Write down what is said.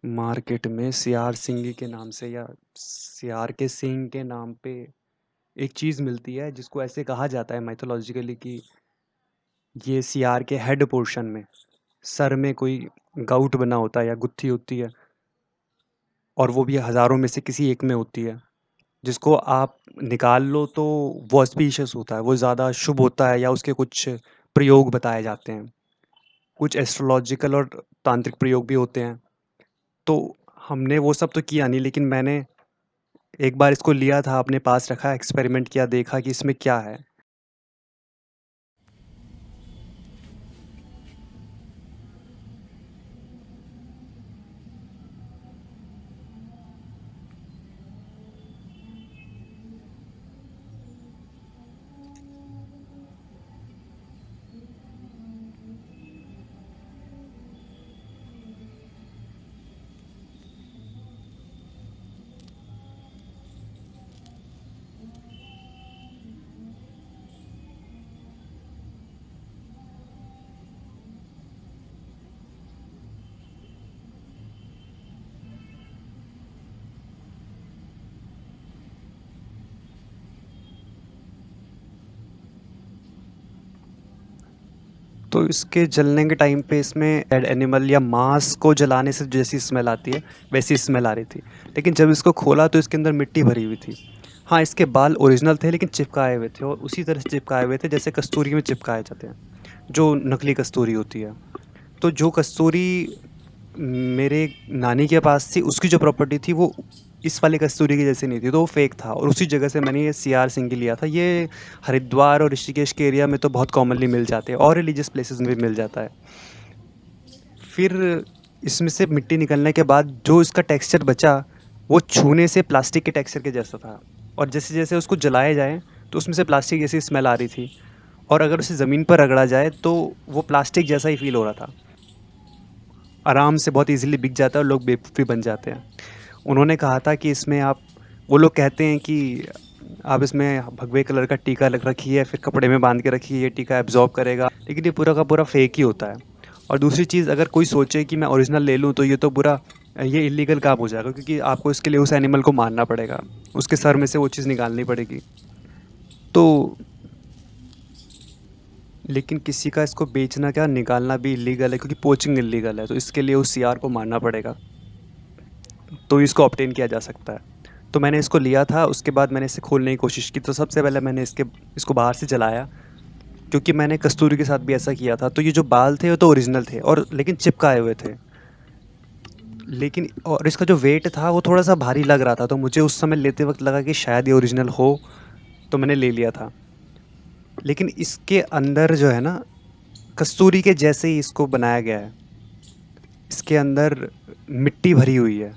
Market में सियार सिंगी के नाम से या सियार के सींग के नाम पे एक चीज़ मिलती है जिसको ऐसे कहा जाता है माइथोलॉजिकली कि ये सियार के हेड पोर्शन में सर में कोई गाउट बना होता है या गुत्थी होती है और वो भी हज़ारों में से किसी एक में होती है जिसको आप निकाल लो तो वो ऑस्पिशियस होता है, वो ज़्यादा शुभ होता है या उसके कुछ प्रयोग बताए जाते हैं। कुछ एस्ट्रोलॉजिकल और तांत्रिक प्रयोग भी होते हैं। तो हमने वो सब तो किया नहीं, लेकिन मैंने एक बार इसको लिया था, अपने पास रखा, एक्सपेरिमेंट किया, देखा कि इसमें क्या है। तो इसके जलने के टाइम पे इसमें डेड एनिमल या मांस को जलाने से जैसी स्मेल आती है वैसी स्मेल आ रही थी। लेकिन जब इसको खोला तो इसके अंदर मिट्टी भरी हुई थी। हाँ, इसके बाल ओरिजिनल थे लेकिन चिपकाए हुए थे, और उसी तरह से चिपकाए हुए थे जैसे कस्तूरी में चिपकाए जाते हैं, जो नकली कस्तूरी होती है। तो जो कस्तूरी मेरे नानी के पास थी, उसकी जो प्रॉपर्टी थी वो इस वाली कस्तूरी की जैसी नहीं थी, तो वो फेक था, और उसी जगह से मैंने ये सियार सिंगी लिया था। ये हरिद्वार और ऋषिकेश के एरिया में तो बहुत कॉमनली मिल जाते हैं और रिलीजियस प्लेसेस में भी मिल जाता है। फिर इसमें से मिट्टी निकलने के बाद जो इसका टेक्सचर बचा वो छूने से प्लास्टिक के टेक्सचर के जैसा था, और जैसे जैसे उसको जलाया जाए तो उसमें से प्लास्टिक जैसी स्मेल आ रही थी, और अगर उसे ज़मीन पर रगड़ा जाए तो वो प्लास्टिक जैसा ही फील हो रहा था। आराम से बहुत इजीली बिक जाता है और लोग बेवकूफ़ी बन जाते हैं। उन्होंने कहा था कि इसमें आप, वो लोग कहते हैं कि आप इसमें भगवे कलर का टीका लग रखिए, फिर कपड़े में बांध के रखिए, ये टीका एब्जॉर्ब करेगा, लेकिन ये पूरा का पूरा फेक ही होता है। और दूसरी चीज़, अगर कोई सोचे कि मैं ओरिजिनल ले लूँ तो ये तो पूरा, ये इलीगल काम हो जाएगा, क्योंकि आपको इसके लिए उस एनिमल को मारना पड़ेगा, उसके सर में से वो चीज़ निकालनी पड़ेगी। तो लेकिन किसी का इसको बेचना क्या निकालना भी इलीगल है, क्योंकि पोचिंग इलीगल है, तो इसके लिए उस सीआर को मारना पड़ेगा, तो इसको ऑब्टेन किया जा सकता है। तो मैंने इसको लिया था, उसके बाद मैंने इसे खोलने की कोशिश की, तो सबसे पहले मैंने इसको बाहर से जलाया, क्योंकि मैंने कस्तूरी के साथ भी ऐसा किया था। तो ये जो बाल थे वो तो ओरिजिनल थे, और लेकिन चिपकाए हुए थे, लेकिन और इसका जो वेट था वो थोड़ा सा भारी लग रहा था, तो मुझे उस समय लेते वक्त लगा कि शायद ये ओरिजिनल हो, तो मैंने ले लिया था। लेकिन इसके अंदर जो है ना, कस्तूरी के जैसे ही इसको बनाया गया है। इसके अंदर मिट्टी भरी हुई है।